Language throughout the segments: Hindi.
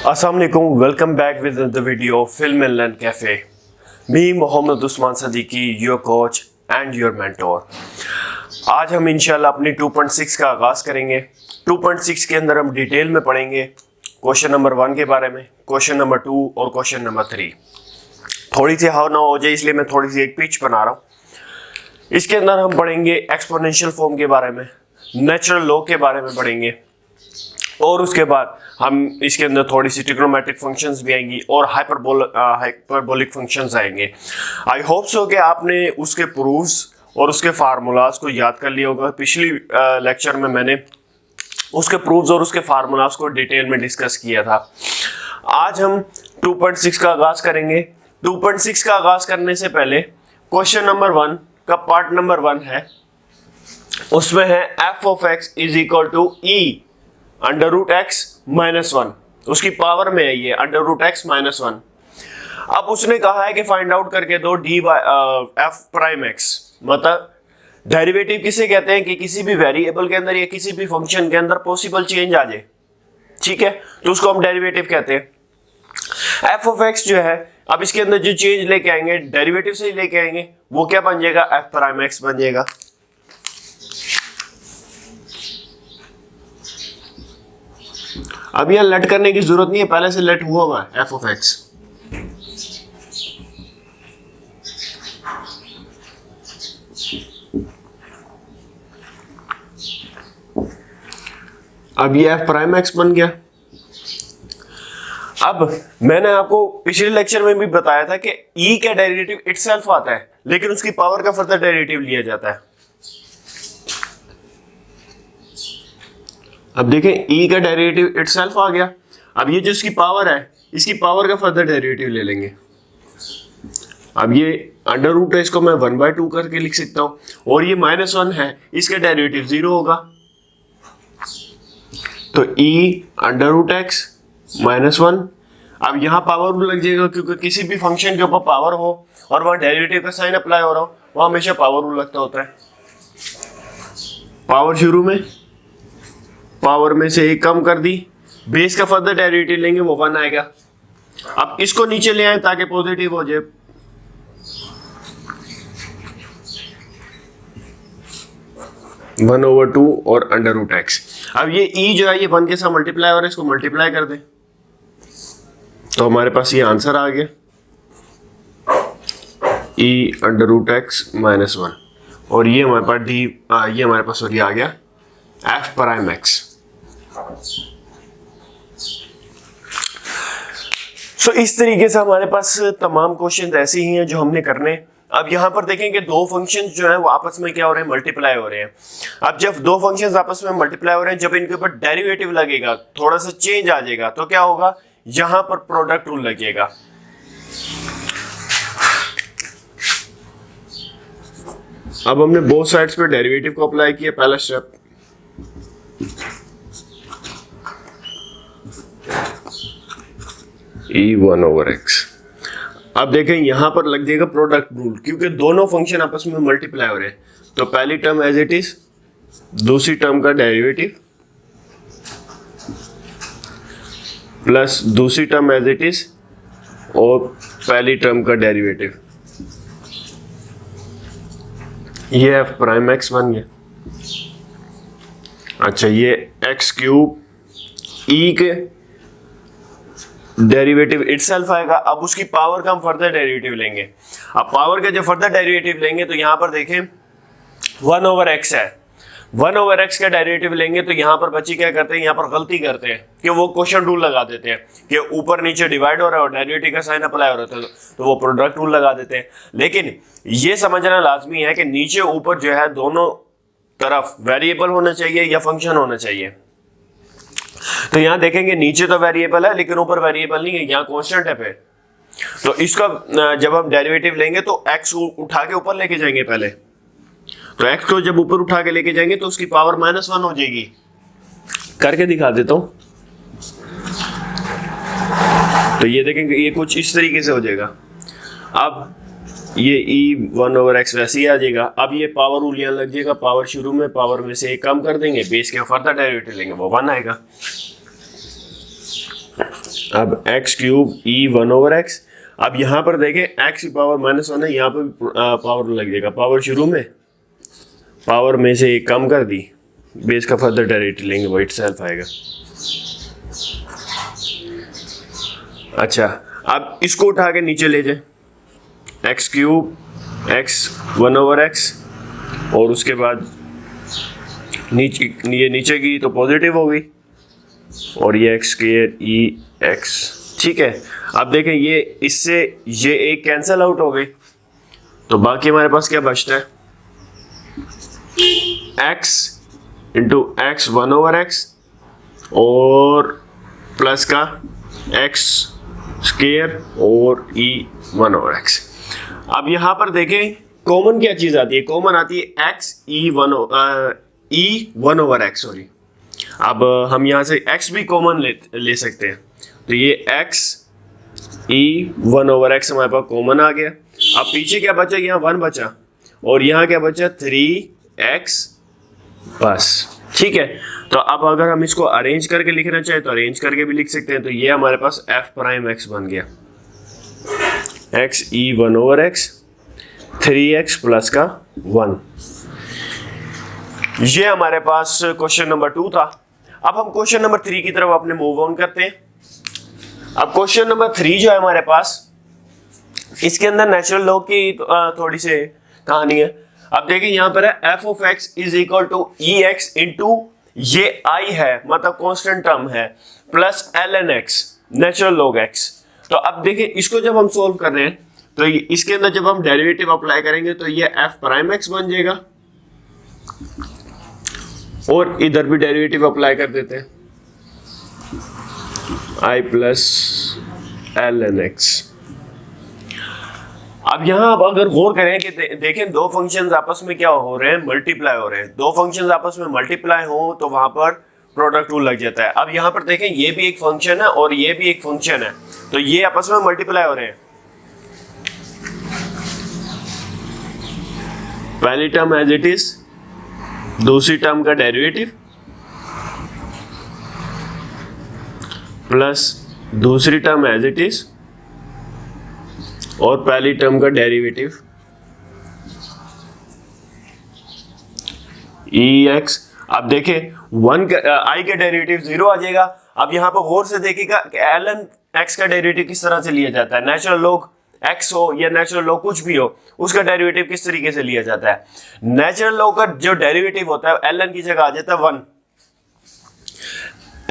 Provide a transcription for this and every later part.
अस्सलाम वालेकुम, welcome back with the video film and learn cafe. Me Mohammad Usman Sadiqi, your coach and your mentor. आज हम इंशाल्लाह अपनी 2.6 का आगाज़ करेंगे। 2.6 के अंदर हम डिटेल में पढ़ेंगे क्वेश्चन नंबर 1 के बारे में, क्वेश्चन नंबर 2 और क्वेश्चन नंबर 3। थोड़ी सी हाव ना हो जाए इसलिए मैं थोड़ी सी एक पिच बना रहा हूँ। इसके अंदर हम पढ़ेंगे एक्सपोनेंशियल फॉर्म के बारे में, नेचुरल लॉ के बारे में पढ़ेंगे और उसके बाद हम इसके अंदर थोड़ी सी ट्रिग्नोमेट्रिक फंक्शंस भी आएंगी और हाइपरबोलिक फंक्शंस आएंगे। आई होप सो कि आपने उसके प्रूफ्स और उसके फार्मूलाज को याद कर लिया होगा। पिछली लेक्चर में मैंने उसके प्रूफ्स और उसके फार्मूलाज को डिटेल में डिस्कस किया था। आज हम 2.6 का आगाज़ करेंगे। 2.6 का आगाज़ करने से पहले क्वेश्चन नंबर 1 का पार्ट नंबर 1 है, उसमें है f of x is equal to e under root X minus 1। उसकी पावर में है ये अंडर रूट एक्स माइनस 1। अब उसने कहा है कि फाइंड आउट करके दो डी एफ प्राइम एक्स, मतलब डेरिवेटिव किसे कहते हैं कि किसी भी वेरिएबल के अंदर या किसी भी फंक्शन के अंदर पॉसिबल चेंज आ जाए, ठीक है, तो उसको हम डेरिवेटिव कहते हैं। एफ ऑफ एक्स जो है, अब इसके अंदर जो चेंज लेके आएंगे डेरिवेटिव से ही लेके आएंगे, वो क्या बन जाएगा, एफ प्राइम एक्स बन जाएगा। अब यह लेट करने की जरूरत नहीं है, पहले से लेट हुआ हुआ है एफ ऑफ एक्स। अब ये एफ प्राइम एक्स बन गया। अब मैंने आपको पिछले लेक्चर में भी बताया था कि ई का डेरिवेटिव इटसेल्फ आता है, लेकिन उसकी पावर का फर्दर डेरिवेटिव लिया जाता है। अब देखें ई का डेरिवेटिव इटसेल्फ आ गया। अब ये जो इसकी पावर है, इसकी पावर का फर्दर डेरिवेटिव ले लेंगे। अब ये अंडर रूट है, इसको मैं 1/2 करके लिख सकता हूं, और ये -1 है, इसका डेरिवेटिव 0 होगा। तो ई अंडर रूट एक्स -1। अब यहां पावर रूल लग जाएगा, क्योंकि किसी भी फंक्शन के ऊपर पावर हो और वहां डेरिवेटिव का साइन अप्लाई हो रहा हो, वहां हमेशा पावर रूल लगता होता है। पावर शुरू में, पावर में से एक कम कर दी, बेस का फर्दर डेरिवेटिव लेंगे, वो 1 आएगा। अब इसको नीचे ले आए ताकि पॉजिटिव हो जाए। वन ओवर 2 और अंडर रूट एक्स। अब ये ई जो है ये 1 के साथ मल्टीप्लाई हो रहा है, इसको मल्टीप्लाई कर दे तो हमारे पास ये आंसर आ गया, ई अंडर रूट एक्स -1। और ये हमारे पास ये हमारे पास और ये आ गया एफ प्राइम एक्स। सो इस तरीके से हमारे पास तमाम क्वेश्चन ऐसे ही हैं जो हमने करने। अब यहां पर देखेंगे दो फंक्शंस जो हैं वो आपस में क्या हो रहे हैं, मल्टीप्लाई हो रहे हैं। अब जब दो फंक्शंस आपस में मल्टीप्लाई हो रहे हैं, जब इनके ऊपर डेरिवेटिव लगेगा, थोड़ा सा चेंज आ जाएगा, तो क्या होगा, यहां पर प्रोडक्ट रूल लगेगा। अब हमने बोथ साइड्स पे डेरिवेटिव को अप्लाई किया, पहला स्टेप। E1 over x. अब देखें यहां पर लग जाएगा प्रोडक्ट रूल, क्योंकि दोनों फंक्शन आपस में मल्टीप्लाई हो रहे हैं। तो पहली टर्म एज इट इज, दूसरी टर्म का डेरिवेटिव प्लस दूसरी टर्म एज इट इज और पहली टर्म का डेरिवेटिव, ये एफ प्राइम एक्स बन गया। अच्छा, ये एक्स क्यूब ई के डेरिवेटिव इटसेल्फ आएगा। अब उसकी पावर का हम फर्दर डेरिवेटिव लेंगे। अब पावर का जब फर्दर डेरिवेटिव लेंगे तो यहां पर देखें 1 ओवर एक्स है, 1 ओवर एक्स का डेरिवेटिव लेंगे तो यहां पर बच्चे क्या करते हैं, यहां पर गलती करते हैं कि वो क्वेश्चन रूल लगा देते हैं कि ऊपर नीचे डिवाइड हो रहा है और डेरिवेटिव का साइन अप्लाई हो रहा है, तो वो प्रोडक्ट रूल लगा देते हैं। लेकिन ये समझना लाजमी है कि नीचे ऊपर जो है दोनों तरफ वेरिएबल होना चाहिए या फंक्शन होना चाहिए। तो यहां देखेंगे नीचे तो वेरिएबल है लेकिन ऊपर वेरिएबल नहीं है, यहां कांस्टेंट है पे। तो इसका जब हम डेरिवेटिव लेंगे तो एक्स उठा के ऊपर लेके जाएंगे पहले। तो एक्स को जब ऊपर उठा के लेके जाएंगे तो उसकी पावर -1 हो जाएगी। करके दिखा देता हूं। तो ये देखेंगे ये कुछ इस तरीके से हो जाएगा। अब ये E1 ओवर एक्स वैसे ही आ जाएगा। अब ये पावर रूल यहाँ लग जाएगा, पावर शुरू में पावर में से एक कम कर देंगे, बेस के फर्दर डेरिवेटिव लेंगे, वो 1 आएगा। अब एक्स क्यूब ई 1/x। अब यहाँ पर देखें एक्स की पावर -1 है, यहाँ पर पावर लग जाएगा, पावर शुरू में पावर में से एक कम कर दी, बेस का फर्दर डेरिवेटिव लेंगे वो इटसेल्फ आएगा। अच्छा, अब इसको उठा के नीचे ले जाए, एक्स क्यूब एक्स 1/x और उसके बाद नीचे, ये नीचे की तो पॉजिटिव हो गई और ये एक्स स्क्वायर ई एक्स। ठीक है, अब देखें ये इससे ये एक कैंसिल आउट हो गई, तो बाकी हमारे पास क्या बचता है, x इंटू एक्स 1/x और प्लस का x स्क्वायर और e 1/x। अब यहां पर देखें कॉमन क्या चीज आती है, कॉमन आती है x e 1/x, सॉरी। अब हम यहां से x भी कॉमन ले सकते हैं, तो ये x e 1/x हमारे पास कॉमन आ गया। अब पीछे क्या बचा, यहाँ 1 बचा और यहाँ क्या बचा 3x बस। ठीक है, तो अब अगर हम इसको अरेंज करके लिखना चाहे तो अरेंज करके भी लिख सकते हैं, तो ये हमारे पास f प्राइम x बन गया, x e 1/x 3x plus का 1। ये हमारे पास क्वेश्चन नंबर 2 था। अब हम क्वेश्चन नंबर 3 की तरफ अपने मूव ऑन करते हैं। अब क्वेश्चन नंबर 3 जो है हमारे पास, इसके अंदर नेचुरल लॉग की थोड़ी सी कहानी है। अब देखिए यहाँ पर है f of x is equal to E X into ये i है, मतलब कांस्टेंट टर्म है, plus ln x natural log x। तो अब देखिए इसको जब हम सोल्व कर रहे हैं तो इसके अंदर जब हम डेरिवेटिव अप्लाई करेंगे तो ये f प्राइम x बन जाएगा और इधर भी डेरिवेटिव अप्लाई कर देते हैं, i प्लस ln x। अब यहां अब अगर गौर करें कि देखें दो फंक्शंस आपस में क्या हो रहे हैं, मल्टीप्लाई हो रहे हैं। दो फंक्शंस आपस में मल्टीप्लाई हो तो वहां पर प्रोडक्ट रूल लग जाता है। अब यहां पर देखें ये भी एक फंक्शन है और ये भी एक फंक्शन है, तो ये आपस में मल्टीप्लाई हो रहे हैं। पहली टर्म एज इट इज, दूसरी टर्म का डेरिवेटिव प्लस दूसरी टर्म एज इट इज और पहली टर्म का डेरिवेटिव ई एक्स। अब देखें आई का डेरिवेटिव 0 आ जाएगा। अब यहां पर गौर से देखिएगा कि ln x का डेरिवेटिव किस तरह से लिया जाता है, नेचुरल लॉग x हो या नेचुरल लॉग कुछ भी हो, उसका डेरिवेटिव किस तरीके से लिया जाता है। नेचुरल लॉग का जो डेरिवेटिव होता है ln की जगह आ जाता है 1,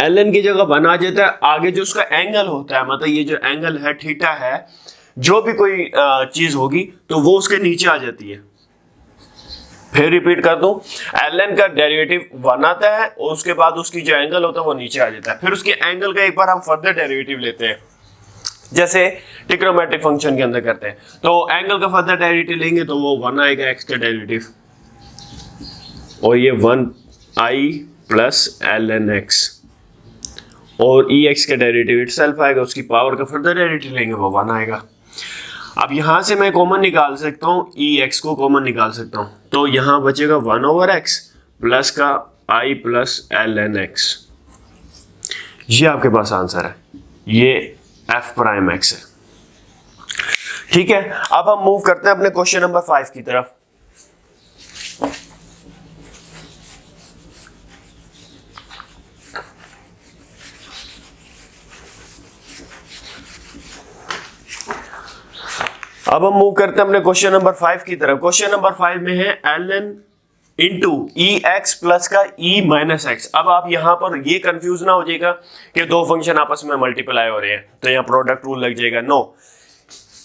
ln की जगह 1 आ जाता है। आगे जो उसका एंगल होता है, मतलब ये जो एंगल है थीटा है, जो भी कोई चीज होगी तो वो उसके नीचे आ जाती है। फिर रिपीट कर दूं, ln का डेरिवेटिव 1 आता है और उसके बाद उसकी जो एंगल होता है वो नीचे आ जाता है। फिर उसके एंगल का एक बार हम फर्दर डेरिवेटिव लेते हैं, जैसे ट्रिग्नोमेट्रिक फंक्शन के अंदर करते हैं, तो एंगल का फर्दर डेरिवेटिव लेंगे तो वो 1 आएगा x का डेरिवेटिव और ये 1i प्लस ln x और ई एक्स का डेरिवेटिव इटसेल्फ आएगा, उसकी पावर का फर्दर डेरिवेटिव लेंगे वो 1 आएगा। अब यहां से मैं कॉमन निकाल सकता हूं, ई एक्स को कॉमन निकाल सकता हूं, तो यहां बचेगा 1/x प्लस का i प्लस ln x। ये आपके पास आंसर है, ये f प्राइम x है। ठीक है, अब हम मूव करते हैं अपने क्वेश्चन नंबर 5 की तरफ। अब हम मूव करते हैं अपने क्वेश्चन नंबर 5 की तरफ। क्वेश्चन नंबर 5 में है ln इंटू ई एक्स प्लस का ई माइनस एक्स। अब आप यहां पर ये कंफ्यूज ना हो जाएगा कि दो फंक्शन आपस में मल्टीप्लाई हो रहे हैं तो यहाँ प्रोडक्ट रूल लग जाएगा, नो।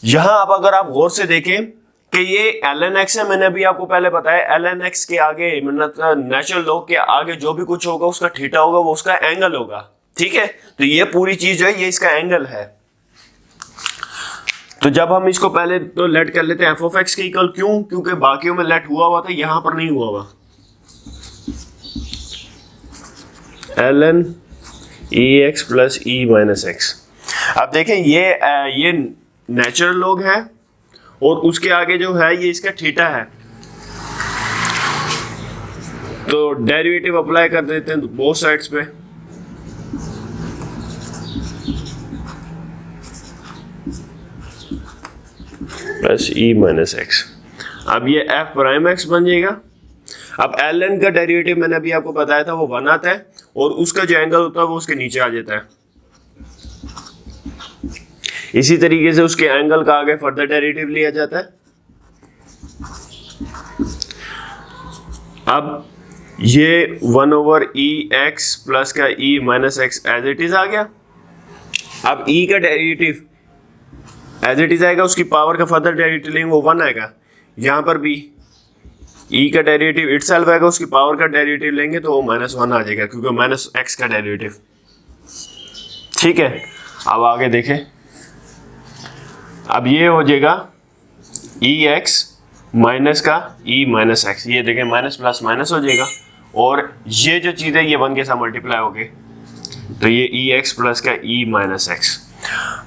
यहां अब अगर आप गौर से देखें कि ये ln x है, मैंने अभी आपको पहले बताया ln x के आगे मतलब नेचुरल लॉग के आगे जो भी कुछ होगा उसका थीटा होगा, वो उसका एंगल होगा। ठीक है, तो ये पूरी चीज जो है ये इसका एंगल है। तो जब हम इसको पहले तो लेट कर लेते हैं f ऑफ x के इक्वल, क्यों? क्योंकि बाकियों में लेट हुआ हुआ था, यहां पर नहीं हुआ हुआ। ln ई X plus E minus x. अब देखें ये नेचुरल लॉग है और उसके आगे जो है ये इसका थीटा है, तो डेरिवेटिव अप्लाई कर देते हैं बोथ साइड्स पे। Plus E minus x. अब ये एफ प्राइम एक्स बन जाएगा। अब एल एन का डेरिवेटिव मैंने अभी आपको बताया था वो 1 आता है और उसका जो एंगल होता है वो उसके नीचे आ जाता है। इसी तरीके से उसके एंगल का आगे फर्दर डेरिवेटिव लिया जाता है। अब ये 1 ई एक्स प्लस का E minus X as it is आ गया। अब ई का डेरिवेटिव एज इट इज आएगा, उसकी पावर का फर्दर डेरिवेटिव लेंगे वो 1 आएगा। यहां पर भी ई का डेरिवेटिव इटसेल्फ आएगा, उसकी पावर का डेरिवेटिव लेंगे तो वो -1 आ जाएगा क्योंकि माइनस एक्स का डेरिवेटिव। ठीक है, अब आगे देखें। अब ये हो जाएगा ई एक्स माइनस का ई माइनस एक्स, ये देखें माइनस प्लस माइनस हो जाएगा और ये जो चीज़ है ये 1 के साथ मल्टीप्लाई हो गए तो ये ई एक्स प्लस का ई माइनस एक्स।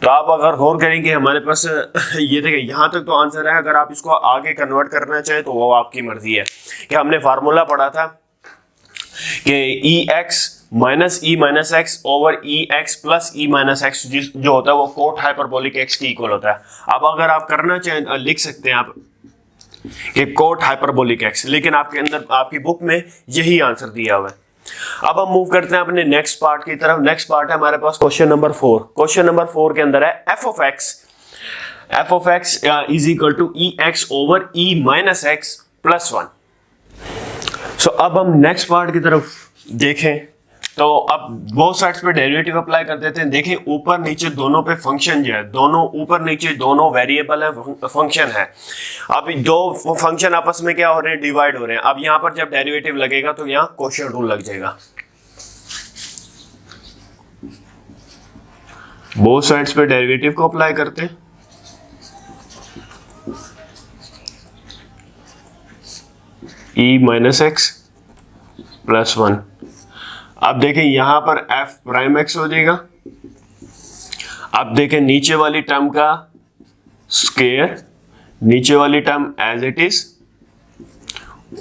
तो आप अगर गौर करेंगे हमारे पास ये देखें यहाँ तक तो आंसर है। अगर आप इसको आगे कन्वर्ट करना चाहें तो वो आपकी मर्जी है। कि हमने फार्मूला पढ़ा था कि ई x minus E minus x over ई X plus E minus x जो होता है वो कोट हाइपरबोलिक एक्स के इक्वल होता है। अब अगर आप करना चाहें लिख सकते हैं आप कि कोट हाइपरबोलिक एक्स, लेकिन आपके अंदर आपकी बुक में यही आंसर दिया हुआ है। अब हम मूव करते हैं अपने नेक्स्ट पार्ट की तरफ। नेक्स्ट पार्ट है हमारे पास क्वेश्चन नंबर 4। क्वेश्चन नंबर 4 के अंदर है F of X is equal to E X over E minus X plus 1। So अब हम नेक्स्ट पार्ट की तरफ देखें तो अब बहुत साइड्स पे डेरिवेटिव अप्लाई कर देते हैं। देखिए ऊपर नीचे दोनों पे फंक्शन जो है, दोनों ऊपर नीचे दोनों वेरिएबल है, फंक्शन है। अब दो फंक्शन आपस में क्या हो रहे हैं, डिवाइड हो रहे हैं। अब यहाँ पर जब डेरिवेटिव लगेगा तो यहाँ क्वोशिएंट रूल लग जाएगा। बोथ साइड्स पे डेरिवेटिव को अप्लाई करते हैं। ई माइनस एक्स प्लस 1। अब देखें यहां पर एफ प्राइम एक्स हो जाएगा। अब देखें नीचे वाली टर्म का स्क्वायर, नीचे वाली टर्म एज इट इज,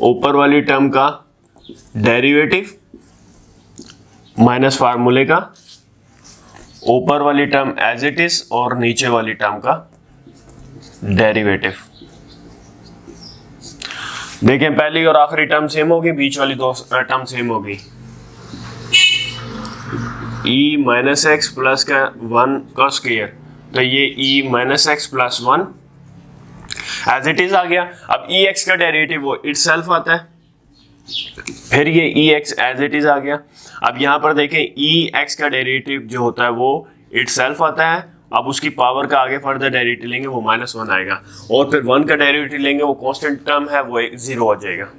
ऊपर वाली टर्म का डेरिवेटिव माइनस फार्मूले का, ऊपर वाली टर्म एज इट इज और नीचे वाली टर्म का डेरिवेटिव। देखें पहली और आखिरी टर्म सेम होगी, बीच वाली दो टर्म सेम होगी। ई माइनस एक्स प्लस का 1 का स्क्वायर, तो ये E minus X plus 1 as it is आ गया। अब ई एक्स का डेरिवेटिव वो इटसेल्फ आता है, फिर ये E X as it is आ गया। अब यहाँ पर देखें ई एक्स का डेरिवेटिव जो होता है वो इटसेल्फ आता है। अब उसकी पावर का आगे फर्दर डेरिवेटिव लेंगे वो -1 आएगा और फिर 1 का डेरिवेटिव लेंगे वो कांस्टेंट टर्म है वो 0 हो जाएगा।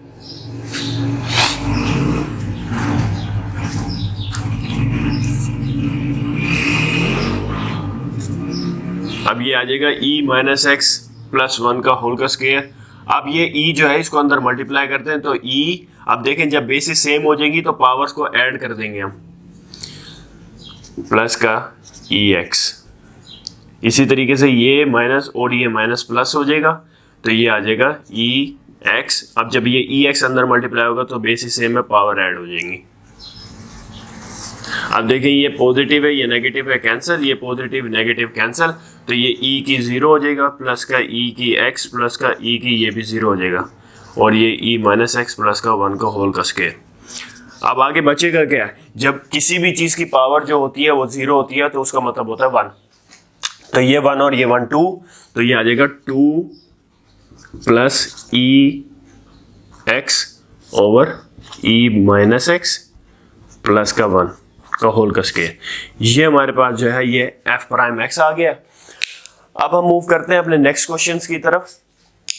अब ये आ जाएगा ई माइनस एक्स प्लस 1 का होल का स्क्वायर। अब ये ई जो है इसको अंदर मल्टीप्लाई करते हैं तो ई, अब देखें जब बेसिस सेम हो जाएगी तो पावर्स को ऐड कर देंगे हम, प्लस का ई एक्स। इसी तरीके से ये माइनस और ये माइनस प्लस हो जाएगा तो ये आ जाएगा ई एक्स। अब जब ये ई एक्स अंदर मल्टीप्लाई होगा तो बेसिस सेम में पावर ऐड हो जाएंगी। अब देखें ये पॉजिटिव है, ये नेगेटिव है, कैंसिल, ये पॉजिटिव नेगेटिव कैंसिल, तो ये ई की 0 हो जाएगा, प्लस का ई की एक्स प्लस का ई की ये भी 0 हो जाएगा और ये ई माइनस एक्स प्लस का 1 का होल का स्क्वायर। अब आगे बचेगा क्या, जब किसी भी चीज़ की पावर जो होती है वो 0 होती है तो उसका मतलब होता है 1। तो ये 1 और ये 1 2, तो ये आ जाएगा 2 प्लस ई X over E minus X plus का 1 का होल का स्क्वायर। ये हमारे पास जो है ये एफ प्राइम एक्स आ गया। अब हम मूव करते हैं अपने नेक्स्ट क्वेश्चन की तरफ।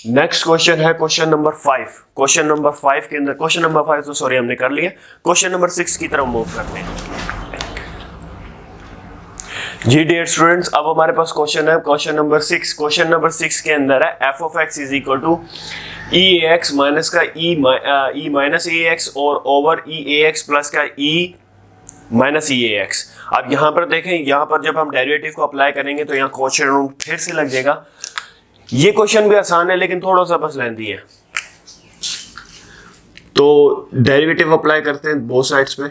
नेक्स्ट क्वेश्चन है क्वेश्चन नंबर 5। क्वेश्चन नंबर 5 के अंदर, क्वेश्चन नंबर 5 तो सॉरी हमने कर लिया, क्वेश्चन नंबर 6 की तरफ मूव करते हैं। जी डियर स्टूडेंट्स, अब हमारे पास क्वेश्चन है क्वेश्चन नंबर 6। क्वेश्चन नंबर 6 के अंदर है F of X is equal to E A X minus का ई माइनस ए एक्स और over E A X plus का E minus E A x. अब यहाँ पर देखें, यहाँ पर जब हम डेरिवेटिव को अप्लाई करेंगे तो यहाँ क्वेश्चन रूल फिर से लग जाएगा। ये क्वेश्चन भी आसान है लेकिन थोड़ा सा बस लेंथी है। तो डेरिवेटिव अप्लाई करते हैं बोथ साइड्स पे।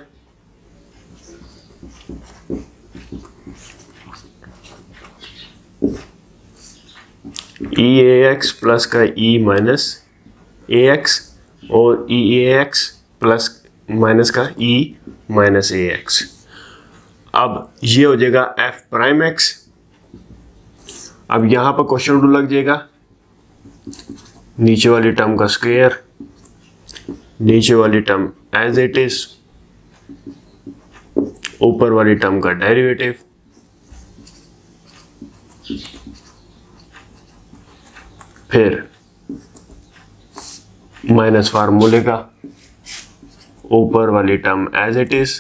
ई ए एक्स प्लस का ई माइनस ए एक्स और ई ए एक्स प्लस माइनस का ई माइनस ए एक्स। अब ये हो जाएगा एफ प्राइम एक्स। अब यहाँ पर क्वेश्चन रूल लग जाएगा, नीचे वाली टर्म का स्क्वायर, नीचे वाली टर्म एज इट इज, ऊपर वाली टर्म का डेरिवेटिव, फिर माइनस फार्मूले का, ऊपर वाली टर्म एज इट इज,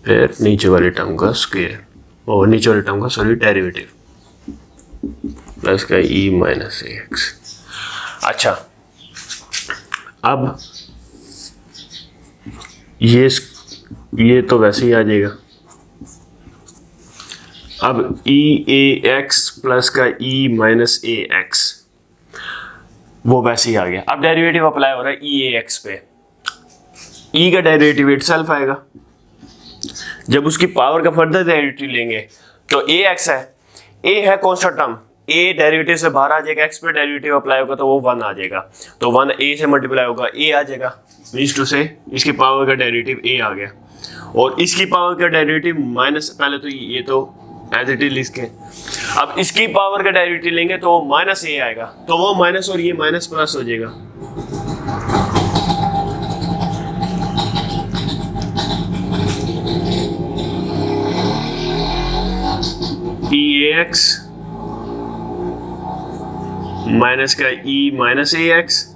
फिर नीचे वाली टर्म का स्क्वायर और नीचे वाली टर्म का सॉरी डेरिवेटिव प्लस का ई माइनस ए एक्स। अच्छा, अब ये तो वैसे ही आ जाएगा। अब ई ए एक्स प्लस का ई माइनस ए एक्स वो वैसे ही आ गया। अब डेरिवेटिव अप्लाई हो रहा है ई ए एक्स पे। ई का डेरिवेटिव इटसेल्फ आएगा। जब उसकी पावर का फर्दर डेरिवेटिव लेंगे तो ए एक्स है, ए है कांस्टेंट टर्म, ए डेरिवेटिव से बाहर आ जाएगा, एक्स पे डेरिवेटिव अप्लाई होगा तो वो 1 आ जाएगा, तो 1 ए से मल्टीप्लाई होगा, ए आ जाएगा, मींस टू से इसकी पावर का डेरिवेटिव ए आ गया। और इसकी पावर का डेरिवेटिव माइनस, पहले तो ये तो एज इट इज लिख के, अब इसकी पावर का डेरिवेटिव लेंगे तो माइनस ए आएगा, तो वो माइनस और ये माइनस प्लस हो जाएगा। ई ए एक्स माइनस का ई माइनस ए एक्स,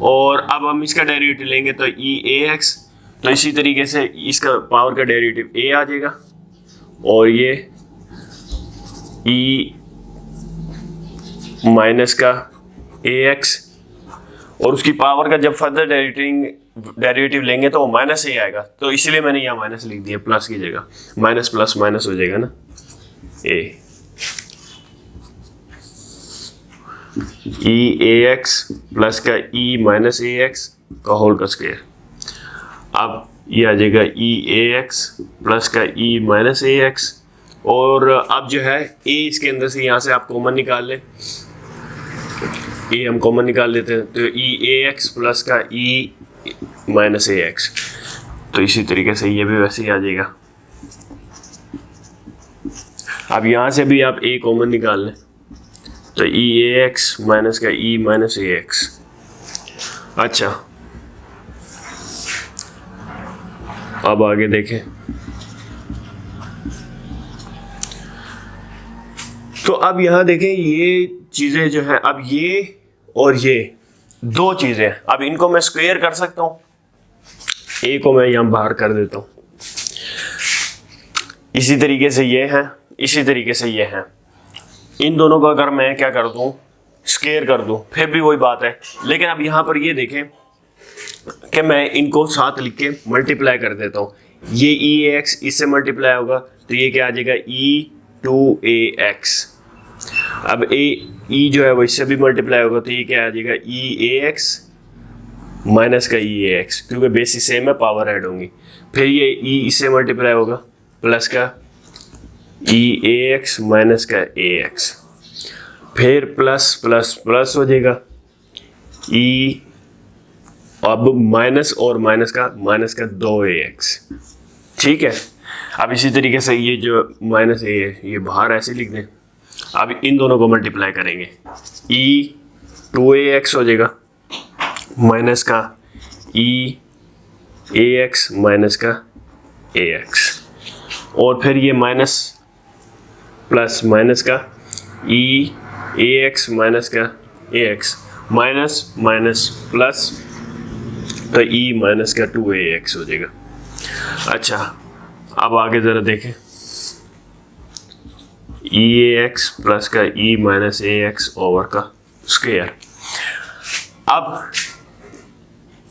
और अब हम इसका डेरिवेटिव लेंगे तो ई ए एक्स, तो इसी तरीके से इसका पावर का डेरिवेटिव ए आ जाएगा, और ये ई माइनस का ए एक्स, और उसकी पावर का जब फर्दर डेरिवेटिव लेंगे तो वो माइनस ए आएगा, तो इसलिए मैंने यहाँ माइनस लिख दिया, प्लस की जगह माइनस प्लस माइनस हो जाएगा ना, ए ई ए एक्स प्लस का ई माइनस ए एक्स का होल का स्क्वायर। अब ये आ जाएगा ई ए एक्स प्लस का ई माइनस ए एक्स, और अब जो है ए इसके अंदर से यहाँ से आप कॉमन निकाल लें, ए हम कॉमन निकाल लेते हैं, तो ई ए एक्स प्लस का ई माइनस ए एक्स, तो इसी तरीके से ये भी वैसे ही आ जाएगा। अब यहाँ से भी आप ए कॉमन निकाल लें, तो ई ए एक्स माइनस का ई माइनस ए एक्स। अच्छा, अब आगे देखें, तो अब यहां देखें ये चीजें जो है, अब ये और ये दो चीजें, अब इनको मैं स्क्वायर कर सकता हूं, ए को मैं यहां बाहर कर देता हूं, इसी तरीके से ये है, इसी तरीके से ये है, इन दोनों को अगर मैं क्या कर दूं, स्क्वायर कर दूं, फिर भी वही बात है। लेकिन अब यहां पर ये देखें कि मैं इनको साथ लिख के मल्टीप्लाई कर देता हूँ, ये ई ए एक्स इससे मल्टीप्लाई होगा तो ये क्या आ जाएगा, ई टू ए एक्स। अब ई जो है वो इससे भी मल्टीप्लाई होगा तो ये क्या आ जाएगा, ई ए एक्स माइनस का ई ए एक्स, क्योंकि बेसिस सेम है, पावर ऐड होंगी। फिर ये ई इससे मल्टीप्लाई होगा प्लस का ई ए एक्स माइनस का ए एक्स, फिर प्लस प्लस प्लस हो जाएगा, ई अब माइनस और माइनस का 2ax, ठीक है। अब इसी तरीके से ये जो माइनस ए है ये बाहर ऐसे लिख दें। अब इन दोनों को मल्टीप्लाई करेंगे, ई 2ax हो जाएगा माइनस का ई ए एक्स माइनस का ए एक्स, और फिर ये माइनस प्लस माइनस का ई ए एक्स माइनस का ए एक्स, माइनस माइनस प्लस, तो ई माइनस का 2ax हो जाएगा। अच्छा, अब आगे ज़रा देखें, ई ए एक्स प्लस का E minus A x over का स्क्वायर। अब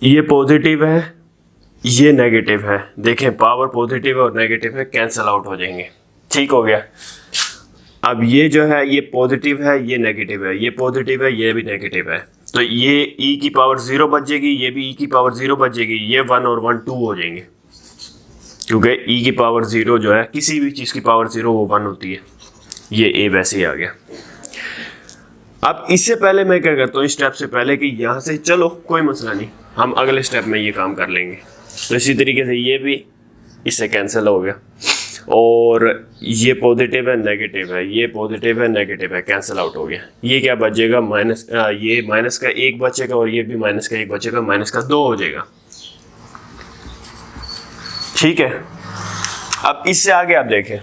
ये पॉजिटिव है, ये नेगेटिव है, देखें पावर पॉजिटिव और नेगेटिव है, कैंसिल आउट हो जाएंगे, ठीक हो गया। अब ये जो है ये पॉजिटिव है, ये नेगेटिव है, ये पॉजिटिव है, ये भी नेगेटिव है, तो ये e की पावर 0 बच जाएगी, ये भी e की पावर 0 बच जाएगी, ये 1 और 1 2 हो जाएंगे, क्योंकि e की पावर 0 जो है किसी भी चीज़ की पावर 0 वो 1 होती है। ये a वैसे ही आ गया, अब इससे पहले मैं क्या करता हूँ, इस स्टेप से पहले कि यहाँ से चलो कोई मसला नहीं, हम अगले स्टेप में ये काम कर लेंगे। तो इसी तरीके से ये भी इससे कैंसिल हो गया, और ये पॉजिटिव है नेगेटिव है, ये पॉजिटिव है नेगेटिव है, कैंसिल आउट हो गया। ये क्या बचेगा, माइनस, ये माइनस का 1 बचेगा और ये भी माइनस का 1 बचेगा, माइनस का 2 हो जाएगा। ठीक है, अब इससे आगे आप देखें,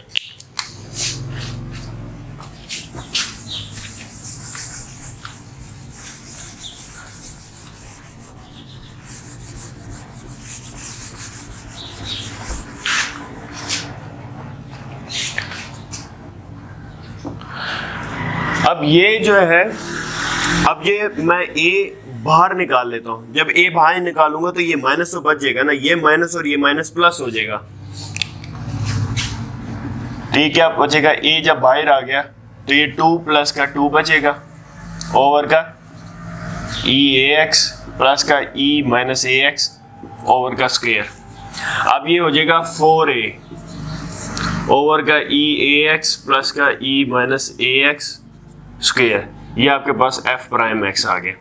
अब ये जो है, अब ये मैं a बाहर निकाल लेता हूं। जब a बाहर निकालूंगा तो ये माइनस तो बच जाएगा ना, ये माइनस और ये माइनस प्लस हो जाएगा। तो ये क्या बचेगा, a जब बाहर आ गया तो ये 2 प्लस का 2 बचेगा, ओवर का e(ax) प्लस का e माइनस ax ओवर का स्क्वायर। अब ये हो जाएगा 4a ओवर का e(ax) प्लस का e माइनस ax स्क्वायर। ये आपके पास f प्राइम x आ गया।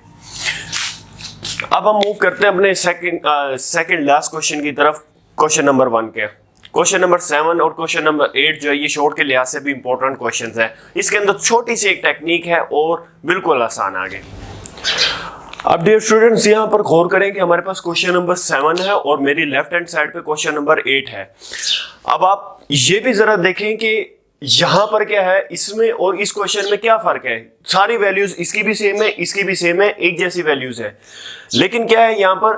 अब हम मूव करते हैं अपने सेकंड लास्ट क्वेश्चन की तरफ, क्वेश्चन नंबर 1 के। क्वेश्चन नंबर 7 और क्वेश्चन नंबर 8 जो है ये शॉर्ट के लिहाज से भी इंपॉर्टेंट क्वेश्चंस है। इसके अंदर छोटी सी एक टेक्निक है और बिल्कुल आसान आगे। अब डियर स्टूडेंट्स, यहाँ पर गौर करें कि हमारे पास क्वेश्चन नंबर 7 है और मेरी लेफ्ट हैंड साइड पे क्वेश्चन नंबर 8 है। अब आप ये भी जरा देखें कि यहाँ पर क्या है, इसमें और इस क्वेश्चन में क्या फर्क है। सारी वैल्यूज इसकी भी सेम है, इसकी भी सेम है, एक जैसी वैल्यूज है, लेकिन क्या है यहाँ पर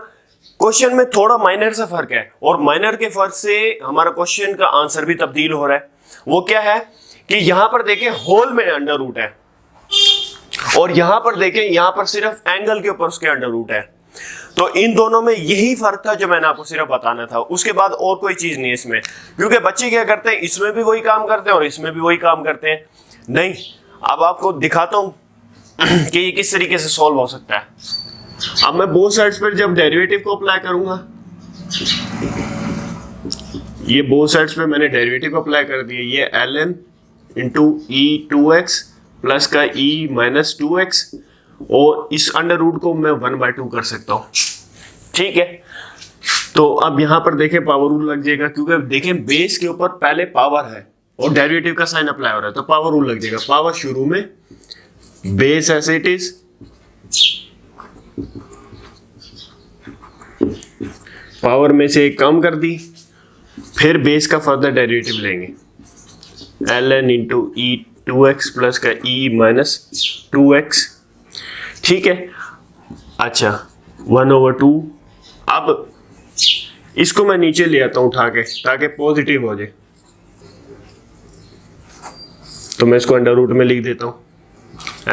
क्वेश्चन में थोड़ा माइनर सा फर्क है, और माइनर के फर्क से हमारा क्वेश्चन का आंसर भी तब्दील हो रहा है। वो क्या है कि यहाँ पर देखें होल में अंडर रूट है, और यहाँ पर देखें यहाँ पर सिर्फ एंगल के ऊपर उसके अंडर रूट है। तो इन दोनों में यही फर्क था जो मैंने आपको सिर्फ बताना था, उसके बाद और कोई चीज नहीं है इसमें। क्योंकि बच्चे क्या करते हैं, इसमें भी वही काम करते हैं और इसमें भी वही काम करते हैं। नहीं, अब आपको दिखाता हूं कि ये किस तरीके से सॉल्व हो सकता है। अब मैं बोथ साइड्स पर जब डेरिवेटिव को अप्लाई करूंगा, ये बोथ साइड्स पे मैंने डेरिवेटिव को अप्लाई कर दिया, ये ln इंटू e2x प्लस का e माइनस 2x, और इस अंडर रूट को मैं 1/2 कर सकता हूं। ठीक है, तो अब यहां पर देखें पावर रूल लग जाएगा, क्योंकि देखें बेस के ऊपर पहले पावर है और डेरिवेटिव का साइन अप्लाई हो रहा है, तो पावर रूल लग जाएगा। पावर शुरू में base as it is, power में से एक कम कर दी, फिर बेस का फर्दर डेरिवेटिव लेंगे, ln इंटू e2x प्लस का e माइनस 2x। ठीक है, अच्छा 1/2। अब इसको मैं नीचे ले आता हूं उठा के, ताकि पॉजिटिव हो जाए, तो मैं इसको अंडर रूट में लिख देता हूं,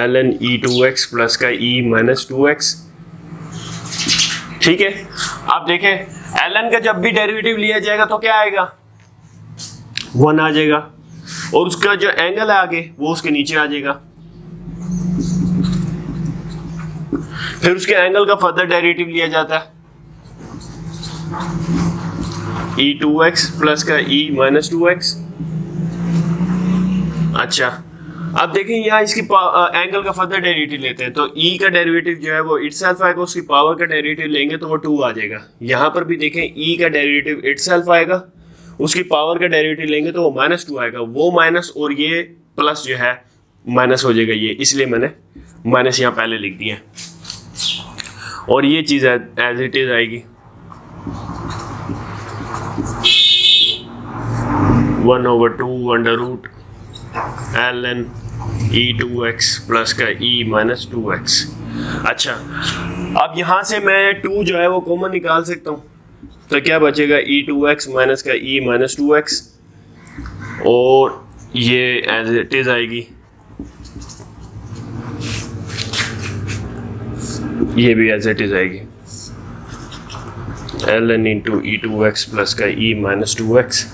ln e2x प्लस का e माइनस 2x। ठीक है, आप देखें ln का जब भी डेरिवेटिव लिया जाएगा तो क्या आएगा, 1 आ जाएगा, और उसका जो एंगल है आगे वो उसके नीचे आ जाएगा। फिर उसके एंगल का फर्दर डेरिवेटिव लिया जाता है, e2x प्लस का e माइनस 2x। अच्छा, अब देखें यहाँ इसकी एंगल का फर्दर डेरिवेटिव लेते हैं, तो e का डेरिवेटिव जो है वो इटसेल्फ आएगा, उसकी पावर का डेरिवेटिव लेंगे तो वो 2 आ जाएगा। यहाँ पर भी देखें e का डेरिवेटिव इटसेल्फ आएगा, उसकी पावर का डेरिवेटिव लेंगे तो वो -2 आएगा। वो माइनस और ये प्लस जो है माइनस हो जाएगा, ये इसलिए मैंने माइनस यहाँ पहले लिख दिया, और ये चीज़ एज इट इज आएगी 1/2 under root ln e2x plus का e माइनस 2x। अच्छा, अब यहाँ से मैं 2 जो है वो कॉमन निकाल सकता हूँ, तो क्या बचेगा, e2x माइनस का e माइनस 2x, और ये एज इट इज आएगी, ये भी एज इट इज आएगी, ln इंटू e2x प्लस का e माइनस 2x।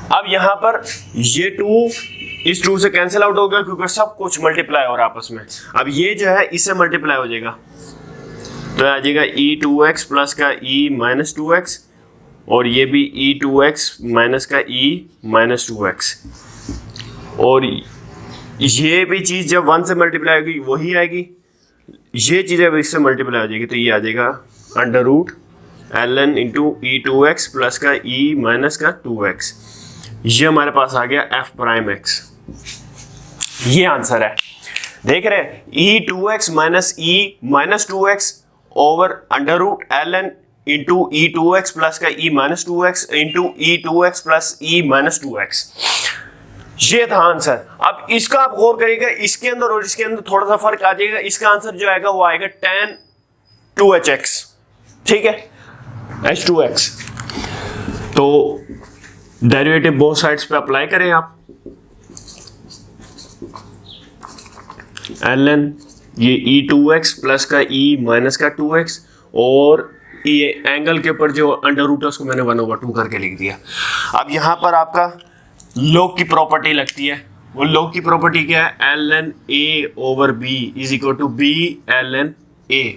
अब यहाँ पर ये 2 इस 2 से कैंसिल आउट हो गया, क्योंकि सब कुछ मल्टीप्लाई हो रहा है आपस में। अब ये जो है इससे मल्टीप्लाई हो जाएगा, तो आ जाएगा e2x प्लस का e माइनस 2x, और ये भी e2x माइनस का e माइनस 2x, और ये भी चीज जब 1 से मल्टीप्लाई होगी वही आएगी, ये चीज जब इससे मल्टीप्लाई हो जाएगी तो ये आ जाएगा under root ln into E two X plus का ई माइनस का 2x। ये हमारे पास आ गया f प्राइम x। ये आंसर है, देख रहे हैं, E two X minus E minus 2x over under root ln into E two X plus का E minus 2x into E two X plus E minus 2x। ये था आंसर। अब इसका आप गौर करिएगा, इसके अंदर और इसके अंदर थोड़ा सा फर्क आ जाएगा। इसका आंसर जो आएगा वो आएगा tan 2hx, ठीक है, h2x। तो डेरिवेटिव बोथ साइड्स पे अप्लाई करें आप। ln ये e2x प्लस का e माइनस का 2x और ये एंगल के ऊपर जो अंडर रूट है उसको मैंने 1/2 करके लिख दिया। अब यहाँ पर आपका लॉग की प्रॉपर्टी लगती है। वो लॉग की प्रॉपर्टी क्या है? ln a over b is equal to b ln a।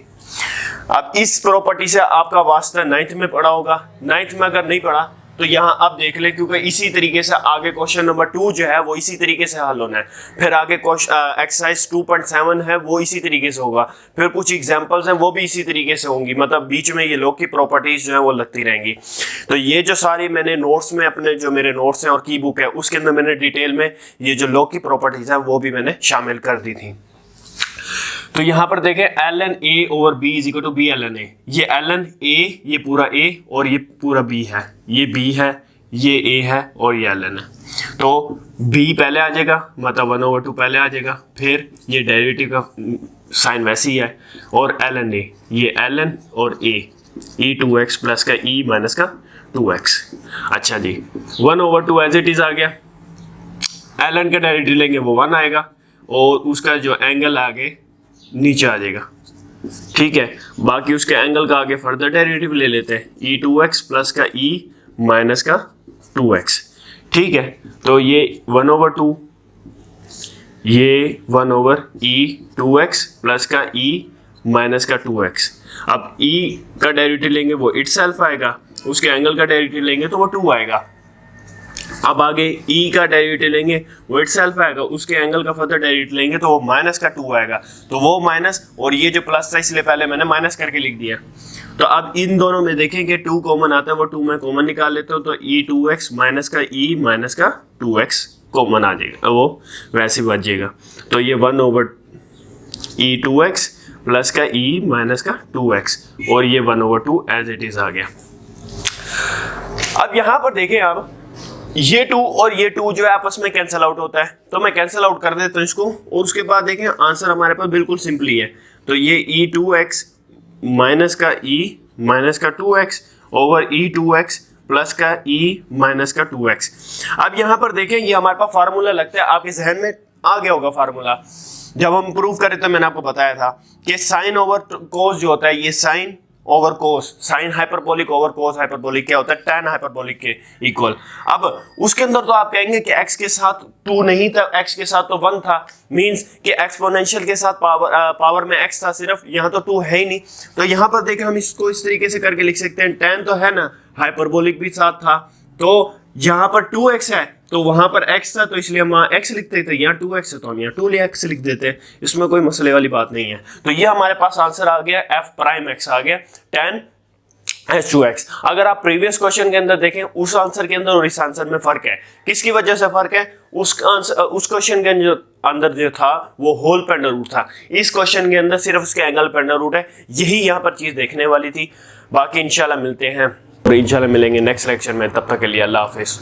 अब इस प्रॉपर्टी से आपका वास्ता 9th में पढ़ा होगा। 9th में अगर नहीं पढ़ा तो यहाँ अब देख ले, क्योंकि इसी तरीके से आगे क्वेश्चन नंबर 2 जो है वो इसी तरीके से हल होना है। फिर आगे एक्सरसाइज 2.7 है वो इसी तरीके से होगा। फिर कुछ एग्जांपल्स हैं वो भी इसी तरीके से होंगी। मतलब बीच में ये लॉग की प्रॉपर्टीज जो है वो लगती रहेंगी। तो ये जो सारी मैंने नोट्स में अपने जो मेरे नोट्स हैं और की बुक है उसके अंदर मैंने डिटेल में ये जो लॉग की प्रॉपर्टीज है वो भी मैंने शामिल कर दी थी। तो यहाँ पर देखें ln a over b is equal to b ln a। ये ln a ये पूरा a और ये पूरा b है, ये b है, ये a है और ये ln है। तो b पहले आ जाएगा, मतलब 1/2 पहले आ जाएगा। फिर ये डेरिवेटिव का साइन वैसे ही है और ln a, ये ln और a e2x प्लस का e माइनस का 2x। अच्छा जी, 1/2 एज इट इज आ गया। ln का डेरिवेटिव लेंगे वो 1 आएगा और उसका जो एंगल आगे नीचे आ जाएगा, ठीक है। बाकी उसके एंगल का आगे फर्दर डेरिवेटिव ले लेते हैं, e2x प्लस का e माइनस का 2x, ठीक है। तो ये 1/2, ये 1/e2x प्लस का e माइनस का 2x। अब e का डेरिवेटिव लेंगे वो इटसेल्फ आएगा, उसके एंगल का डेरिवेटिव लेंगे तो वो 2 आएगा। अब आगे e का डेरिवेटिव लेंगे वो इटसेल्फ आएगा, उसके एंगल का फर्दर डेरिवेटिव लेंगे तो वो माइनस का 2 आएगा। तो वो माइनस और ये जो प्लस था इसलिए पहले मैंने माइनस करके लिख दिया। तो अब इन दोनों में देखें कि 2 कॉमन आता है, वो 2 में कॉमन निकाल लेते हो तो e2x माइनस का e माइनस का 2x कॉमन आ जाएगा, वो वैसे बच जाएगा। तो ये 1/e2x प्लस का e माइनस का 2x और ये 1/2 एज इट इज आ गया। अब यहाँ पर देखें आप, ये 2 और ये 2 जो है आपस में कैंसिल आउट होता है, तो मैं कैंसिल आउट कर देता हूँ इसको और उसके बाद देखें आंसर हमारे पास बिल्कुल सिंपली है। तो ये e2x माइनस का e माइनस का 2x ओवर e2x प्लस का e माइनस का 2x। अब यहाँ पर देखें ये हमारे पास फार्मूला लगता है, आपके जहन में आ गया होगा फार्मूला। जब हम प्रूव करे तो मैंने आपको बताया था कि साइन ओवर कोस जो होता है, ये साइन ओवर कोस, sine hyperbolic over cos hyperbolic क्या होता है? टैन हाइपरबोलिक के इक्वल। अब उसके अंदर तो आप कहेंगे कि x के साथ 2 नहीं था, x के साथ तो 1 था, मींस कि एक्सपोनेंशियल के साथ पावर में x था सिर्फ, यहाँ तो 2 है ही नहीं। तो यहाँ पर देखें हम इसको इस तरीके से करके लिख सकते हैं, टैन तो है ना, हाइपरबोलिक भी साथ था, तो यहाँ पर 2x है तो वहां पर x था तो इसलिए हम x लिखते थे, यहाँ 2x है तो हम यहाँ 2x लिख देते हैं, इसमें कोई मसले वाली बात नहीं है। तो ये हमारे पास आंसर आ गया, f प्राइम x आ गया tan h2x। अगर आप प्रीवियस क्वेश्चन के अंदर देखें उस आंसर के अंदर और इस आंसर में फर्क है। किसकी वजह से फर्क है? उस क्वेश्चन के अंदर जो था वो होल पे अंडर रूट था, इस क्वेश्चन के अंदर सिर्फ उसके एंगल पे अंडर रूट है। यही यहाँ पर चीज देखने वाली थी। बाकी इंशाल्लाह मिलते हैं और इंशाल्लाह मिलेंगे नेक्स्ट लेक्चर में, तब तक के लिए अल्लाह हाफिज।